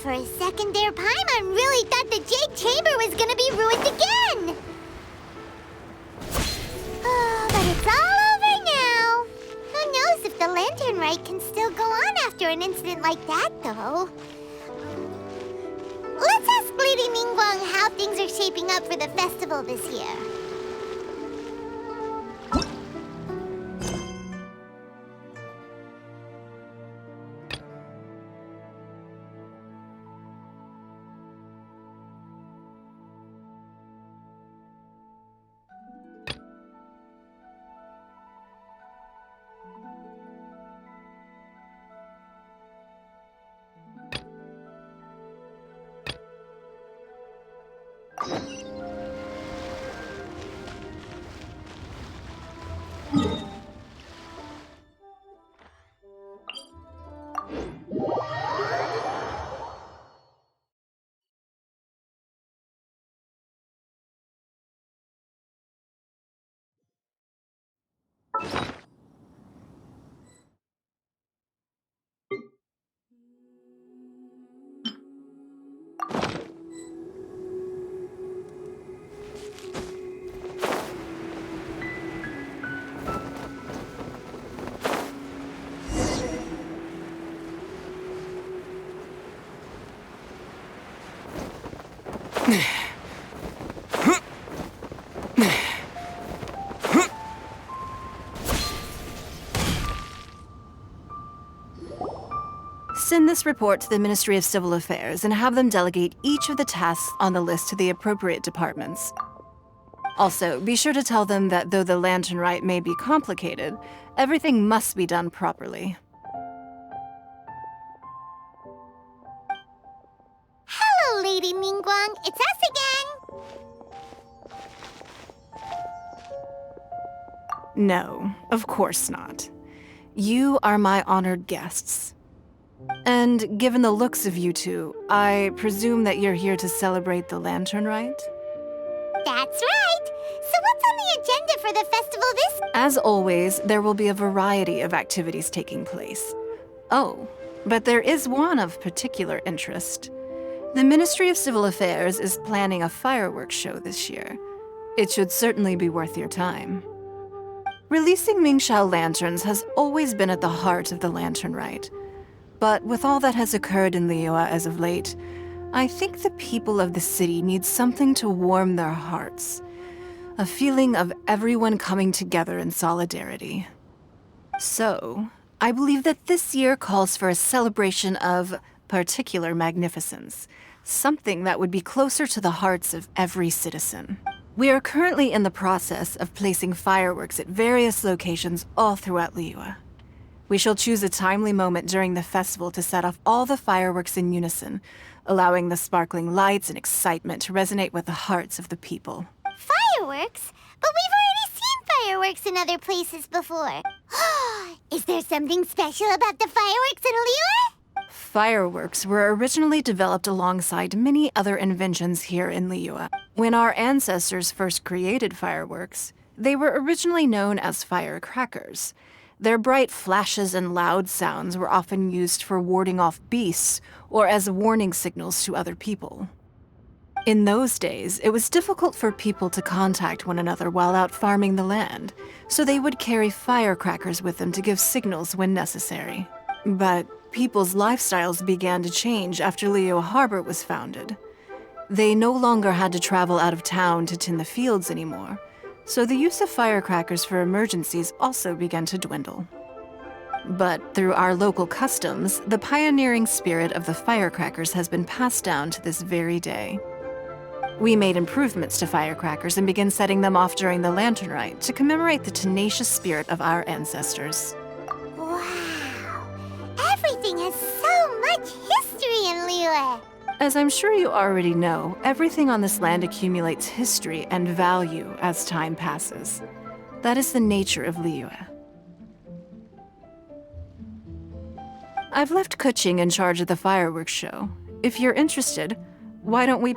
For a second there, Paimon really thought the Jade Chamber was gonna be ruined again! Oh, but it's all over now! Who knows if the Lantern Rite can still go on after an incident like that, though? Let's ask Lady Ningguang how things are shaping up for the festival this year. Send this report to the Ministry of Civil Affairs and have them delegate each of the tasks on the list to the appropriate departments. Also, be sure to tell them that though the Lantern Rite may be complicated, everything must be done properly. Hello, Lady Ningguang. It's us again. No, of course not. You are my honored guests. And given the looks of you two, I presume that you're here to celebrate the Lantern Rite? That's right. So what's on the agenda for the festival this? As always, there will be a variety of activities taking place. Oh, but there is one of particular interest. The Ministry of Civil Affairs is planning a fireworks show this year. It should certainly be worth your time. Releasing Mingxiao lanterns has always been at the heart of the Lantern Rite. But with all that has occurred in Liyue as of late, I think the people of the city need something to warm their hearts. A feeling of everyone coming together in solidarity. So, I believe that this year calls for a celebration of particular magnificence. Something that would be closer to the hearts of every citizen. We are currently in the process of placing fireworks at various locations all throughout Liyue. We shall choose a timely moment during the festival to set off all the fireworks in unison, allowing the sparkling lights and excitement to resonate with the hearts of the people. Fireworks? But we've already seen fireworks in other places before. Is there something special about the fireworks in Liyue? Fireworks were originally developed alongside many other inventions here in Liyue. When our ancestors first created fireworks, they were originally known as firecrackers. Their bright flashes and loud sounds were often used for warding off beasts or as warning signals to other people. In those days, it was difficult for people to contact one another while out farming the land, so they would carry firecrackers with them to give signals when necessary. But people's lifestyles began to change after Liyue Harbor was founded. They no longer had to travel out of town to tend the fields anymore. So the use of firecrackers for emergencies also began to dwindle. But through our local customs, the pioneering spirit of the firecrackers has been passed down to this very day. We made improvements to firecrackers and began setting them off during the Lantern Rite to commemorate the tenacious spirit of our ancestors. Wow! Everything has so much history in Liyue! As I'm sure you already know, everything on this land accumulates history and value as time passes. That is the nature of Liyue. I've left Kuching in charge of the fireworks show. If you're interested, why don't we...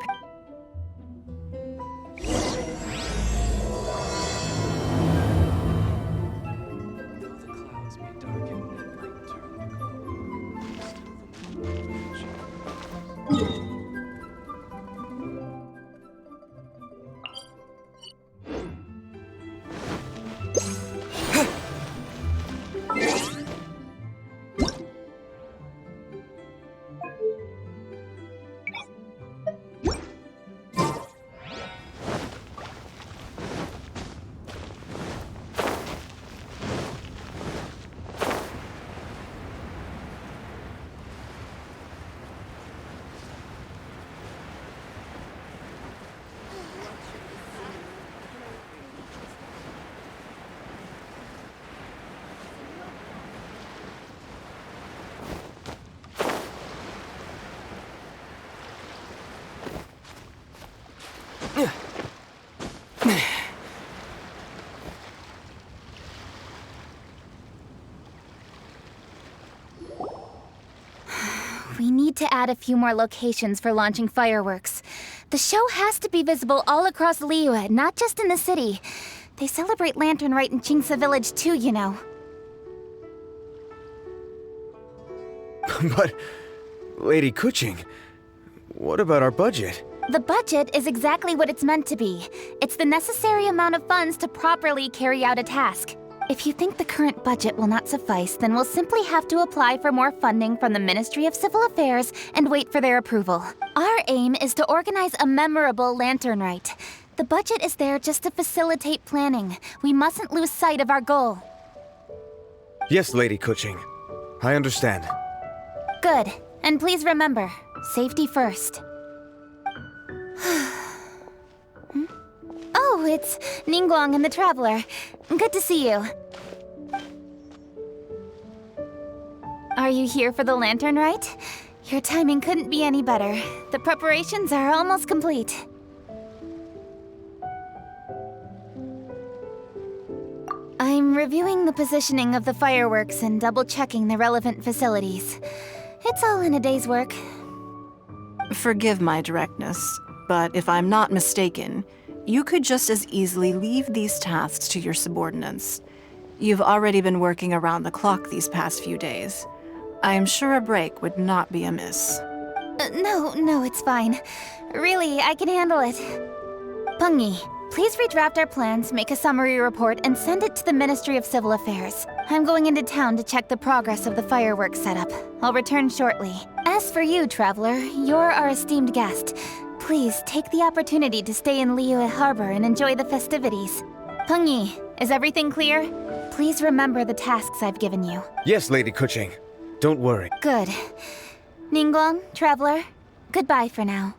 We need to add a few more locations for launching fireworks. The show has to be visible all across Liyue, not just in the city. They celebrate Lantern Rite in Jingsa Village too, you know. But, Lady Kuching, what about our budget? The budget is exactly what it's meant to be. It's the necessary amount of funds to properly carry out a task. If you think the current budget will not suffice, then we'll simply have to apply for more funding from the Ministry of Civil Affairs and wait for their approval. Our aim is to organize a memorable Lantern Rite. The budget is there just to facilitate planning. We mustn't lose sight of our goal. Yes, Lady Kuching. I understand. Good. And please remember, safety first. Oh, it's Ningguang and the Traveler. Good to see you. Are you here for the Lantern Rite? Your timing couldn't be any better. The preparations are almost complete. I'm reviewing the positioning of the fireworks and double-checking the relevant facilities. It's all in a day's work. Forgive my directness, but if I'm not mistaken, you could just as easily leave these tasks to your subordinates. You've already been working around the clock these past few days. I am sure a break would not be amiss. No, it's fine. Really, I can handle it. Pengyi, please redraft our plans, make a summary report, and send it to the Ministry of Civil Affairs. I'm going into town to check the progress of the fireworks setup. I'll return shortly. As for you, Traveler, you're our esteemed guest. Please take the opportunity to stay in Liyue Harbor and enjoy the festivities. Pengyi, is everything clear? Please remember the tasks I've given you. Yes, Lady Kuching. Don't worry. Good. Ningguang, Traveler, goodbye for now.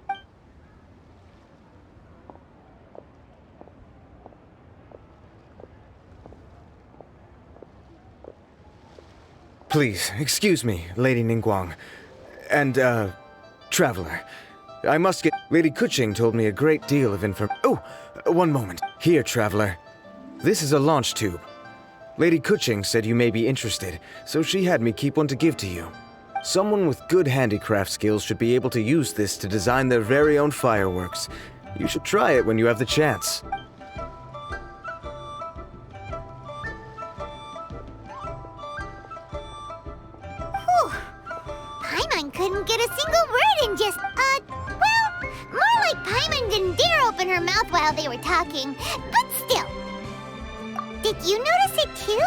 Please, excuse me, Lady Ningguang. And, Traveler. I must get... Lady Kuching told me a great deal of Oh, one moment. Here, Traveler. This is a launch tube. Lady Kuching said you may be interested, so she had me keep one to give to you. Someone with good handicraft skills should be able to use this to design their very own fireworks. You should try it when you have the chance. Whew. Paimon couldn't get a single word in just, well, more like Paimon didn't dare open her mouth while they were talking. But still. Did you notice it too?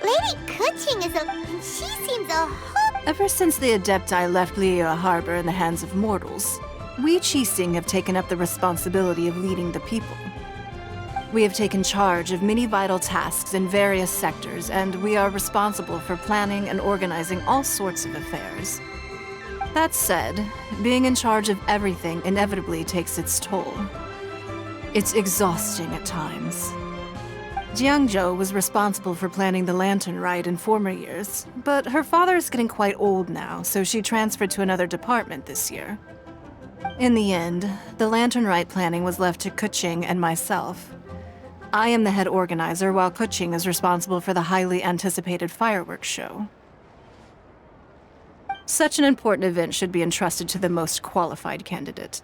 Lady Kuching she seems a whole... Ever since the Adepti left Liyue Harbor in the hands of mortals, we Qixing have taken up the responsibility of leading the people. We have taken charge of many vital tasks in various sectors, and we are responsible for planning and organizing all sorts of affairs. That said, being in charge of everything inevitably takes its toll. It's exhausting at times. Jiangzhou was responsible for planning the Lantern Rite in former years, but her father is getting quite old now, so she transferred to another department this year. In the end, the Lantern Rite planning was left to Kuching and myself. I am the head organizer, while Kuching is responsible for the highly anticipated fireworks show. Such an important event should be entrusted to the most qualified candidate.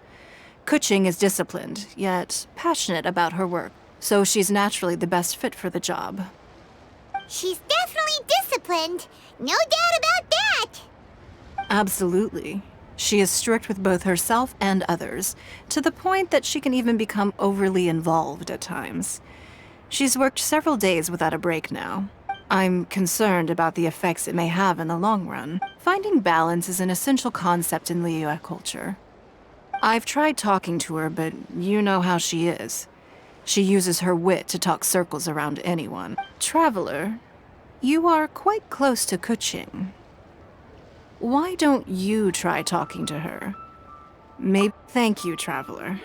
Kuching is disciplined, yet passionate about her work, so she's naturally the best fit for the job. She's definitely disciplined. No doubt about that. Absolutely. She is strict with both herself and others, to the point that she can even become overly involved at times. She's worked several days without a break now. I'm concerned about the effects it may have in the long run. Finding balance is an essential concept in Liyue culture. I've tried talking to her, but you know how she is. She uses her wit to talk circles around anyone. Traveler, you are quite close to Kuching. Why don't you try talking to her? Thank you, Traveler.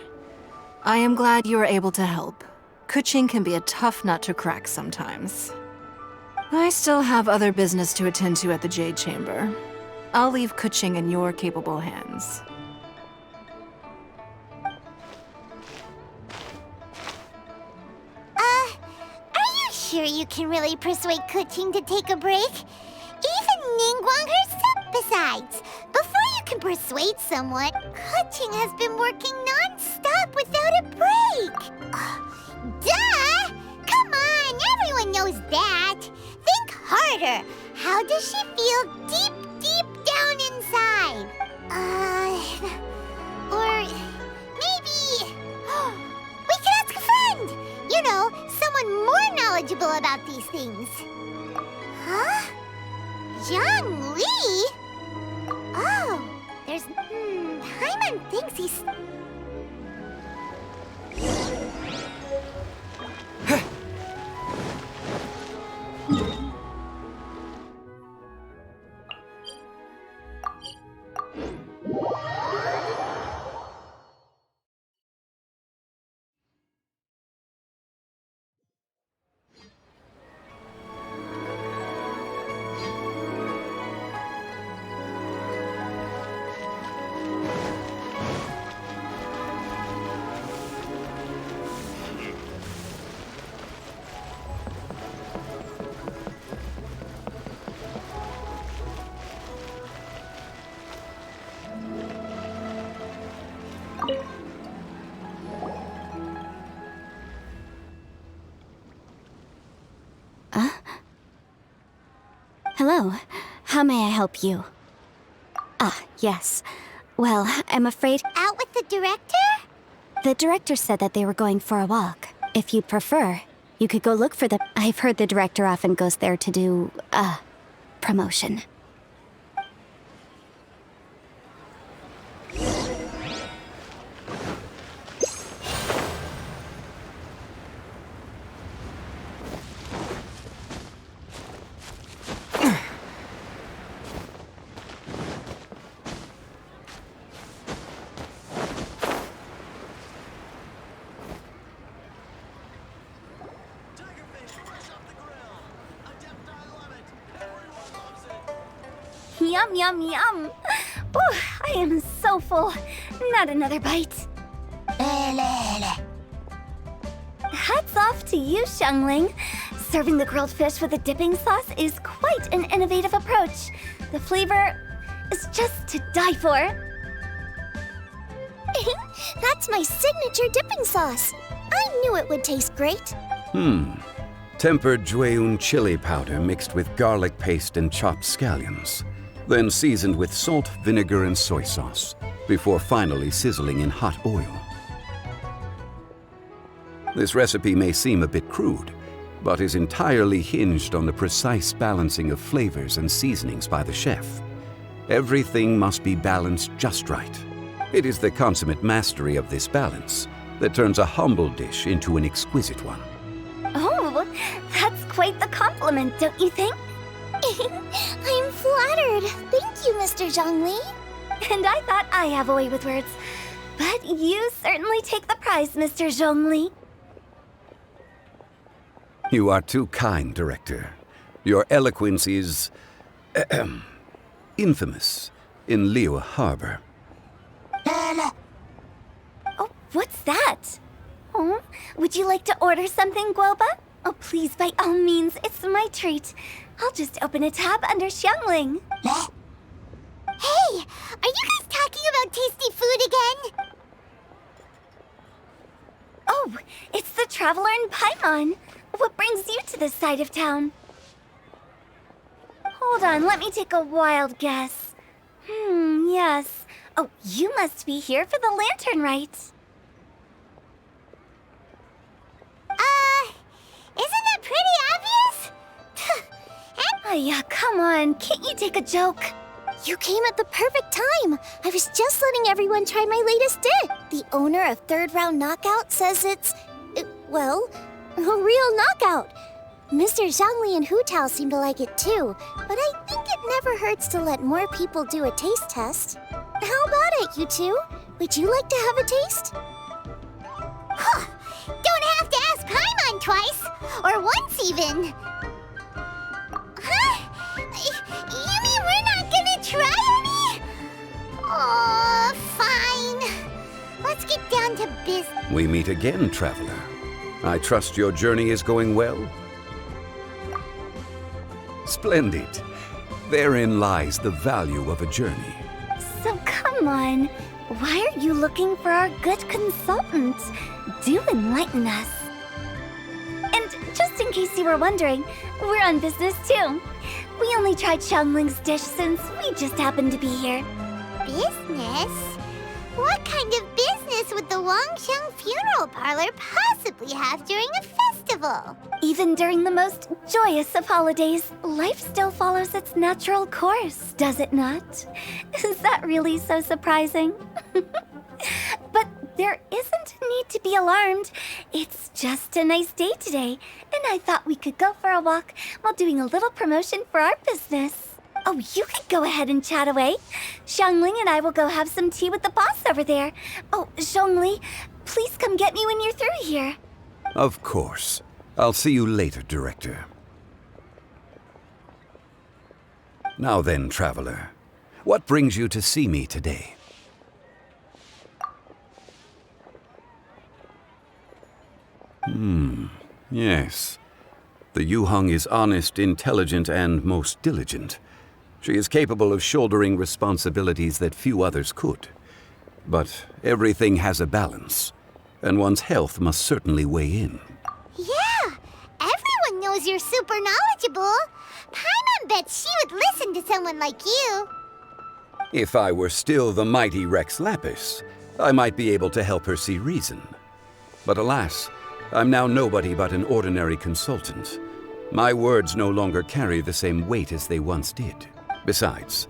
I am glad you are able to help. Kuching can be a tough nut to crack sometimes. I still have other business to attend to at the Jade Chamber. I'll leave Kuching in your capable hands. Are you sure you can really persuade Kuching to take a break? Even Ningguang herself, besides. Before persuade someone. Kuching has been working non-stop without a break. Duh! Come on, everyone knows that. Think harder. How does she feel deep, deep down inside? Or maybe we can ask a friend. You know, someone more knowledgeable about these things. Huh? Zhang Li? Oh, there's... Paimon thinks he's... Hello. How may I help you? Ah, yes. Well, I'm afraid Out with the director? the director said that they were going for a walk. If you'd prefer, you could go look for them. I've heard the director often goes there to do, promotion. Yum, yum, yum. Ooh, I am so full. Not another bite. Hats off to you, Xiangling. Serving the grilled fish with a dipping sauce is quite an innovative approach. The flavor is just to die for. That's my signature dipping sauce. I knew it would taste great. Tempered Jueyun chili powder mixed with garlic paste and chopped scallions. Then seasoned with salt, vinegar, and soy sauce, before finally sizzling in hot oil. This recipe may seem a bit crude, but is entirely hinged on the precise balancing of flavors and seasonings by the chef. Everything must be balanced just right. It is the consummate mastery of this balance that turns a humble dish into an exquisite one. Oh, that's quite the compliment, don't you think? I'm flattered. Thank you, Mr. Zhongli. And I thought I have a way with words. But you certainly take the prize, Mr. Zhongli. You are too kind, Director. Your eloquence is infamous in Liyue Harbor. Oh, what's that? Oh, would you like to order something, Guoba? Oh, please, by all means, it's my treat. I'll just open a tab under Xiangling. Hey, are you guys talking about tasty food again? Oh, it's the Traveler in Paimon. What brings you to this side of town? Hold on, let me take a wild guess. Yes. Oh, you must be here for the lantern rite. Isn't that pretty obvious? Oh, yeah, come on. Can't you take a joke? You came at the perfect time. I was just letting everyone try my latest dish. The owner of Third Round Knockout says it's, well, a real knockout. Mr. Zhangli and Hu Tao seem to like it too, but I think it never hurts to let more people do a taste test. How about it, you two? Would you like to have a taste? Huh. Don't have to ask Paimon twice, or once even. Huh? You mean we're not gonna try any? Oh, fine. Let's get down to business. We meet again, Traveler. I trust your journey is going well? Splendid. Therein lies the value of a journey. So come on. Why are you looking for our good consultant? Do enlighten us. And just in case you were wondering, we're on business too. We only tried Xiangling's dish since we just happened to be here. Business? What kind of business would the Wangsheng funeral parlor possibly have during a festival? Even during the most joyous of holidays, life still follows its natural course, does it not? Is that really so surprising? But there isn't a need to be alarmed. It's just a nice day today, and I thought we could go for a walk while doing a little promotion for our business. Oh, you could go ahead and chat away. Xiangling and I will go have some tea with the boss over there. Oh, Zhongli, please come get me when you're through here. Of course. I'll see you later, Director. Now then, Traveler. What brings you to see me today? Yes. The Yuheng is honest, intelligent, and most diligent. She is capable of shouldering responsibilities that few others could. But everything has a balance, and one's health must certainly weigh in. Yeah, everyone knows you're super knowledgeable. Paimon bets she would listen to someone like you. If I were still the mighty Rex Lapis, I might be able to help her see reason. But alas, I'm now nobody but an ordinary consultant. My words no longer carry the same weight as they once did. Besides,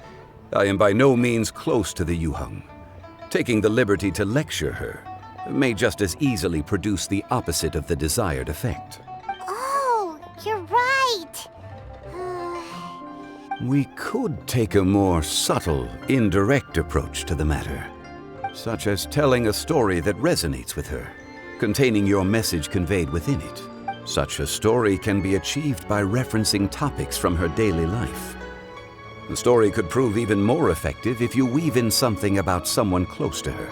I am by no means close to the Yuheng. Taking the liberty to lecture her may just as easily produce the opposite of the desired effect. Oh, you're right. We could take a more subtle, indirect approach to the matter, such as telling a story that resonates with her, containing your message conveyed within it. Such a story can be achieved by referencing topics from her daily life. The story could prove even more effective if you weave in something about someone close to her.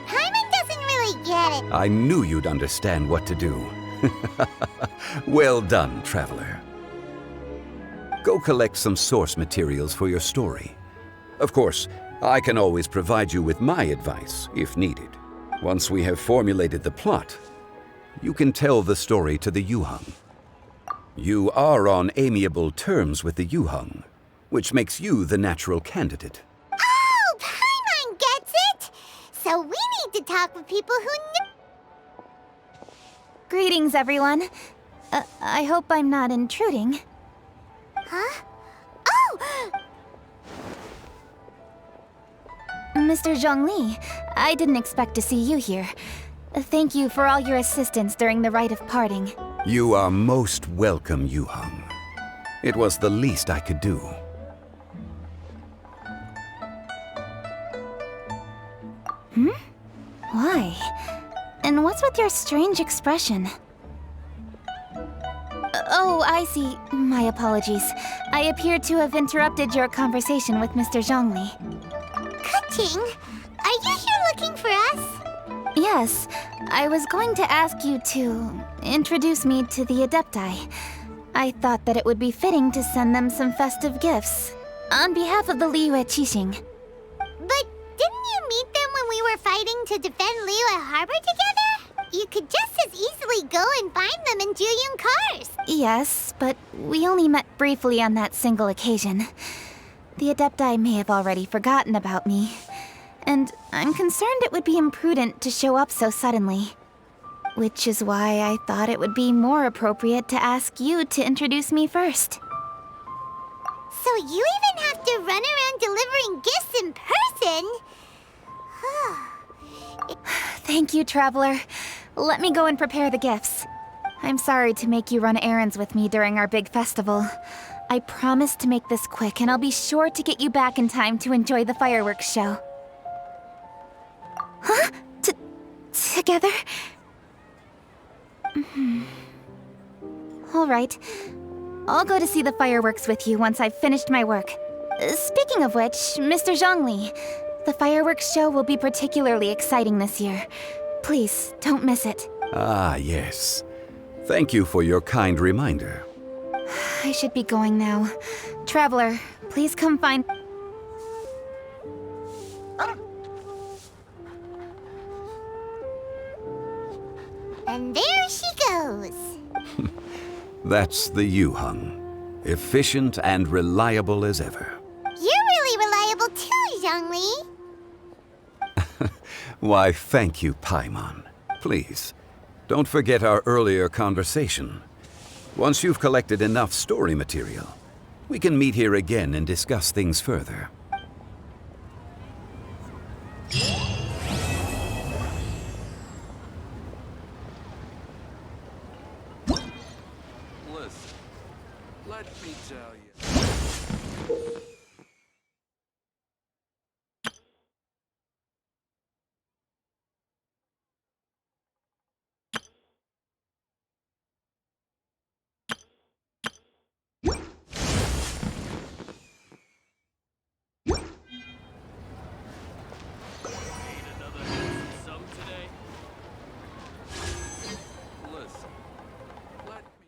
Paimon doesn't really get it. I knew you'd understand what to do. Well done, Traveler. Go collect some source materials for your story. Of course, I can always provide you with my advice, if needed. Once we have formulated the plot, you can tell the story to the Yuheng. You are on amiable terms with the Yuheng, which makes you the natural candidate. Oh, Paimon gets it! So we need to talk with people who know. Greetings, everyone. I hope I'm not intruding. Huh? Oh! Mr. Zhongli, I didn't expect to see you here. Thank you for all your assistance during the rite of parting. You are most welcome, Yuheng. It was the least I could do. Why? And what's with your strange expression? Oh, I see. My apologies. I appear to have interrupted your conversation with Mr. Zhongli. Kuching, are you here looking for us? Yes, I was going to ask you to introduce me to the Adepti. I thought that it would be fitting to send them some festive gifts. On behalf of the Liyue Qixing. But didn't you meet them when we were fighting to defend Liyue Harbor together? You could just as easily go and find them in Juyun cars. Yes, but we only met briefly on that single occasion. The Adepti may have already forgotten about me. And I'm concerned it would be imprudent to show up so suddenly. Which is why I thought it would be more appropriate to ask you to introduce me first. So you even have to run around delivering gifts in person? Thank you, Traveler. Let me go and prepare the gifts. I'm sorry to make you run errands with me during our big festival. I promise to make this quick, and I'll be sure to get you back in time to enjoy the fireworks show. Huh? Together? All right. I'll go to see the fireworks with you once I've finished my work. Speaking of which, Mr. Zhongli, the fireworks show will be particularly exciting this year. Please, don't miss it. Ah, yes. Thank you for your kind reminder. I should be going now. Traveler, please come find... And there she goes. That's the Yu-Hung. Efficient and reliable as ever. You're really reliable too, Zhongli. Why, thank you, Paimon. Please, don't forget our earlier conversation. Once you've collected enough story material, we can meet here again and discuss things further. Listen, let me tell you. Need another some today? Listen, let me.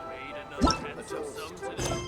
Need another handsome some today?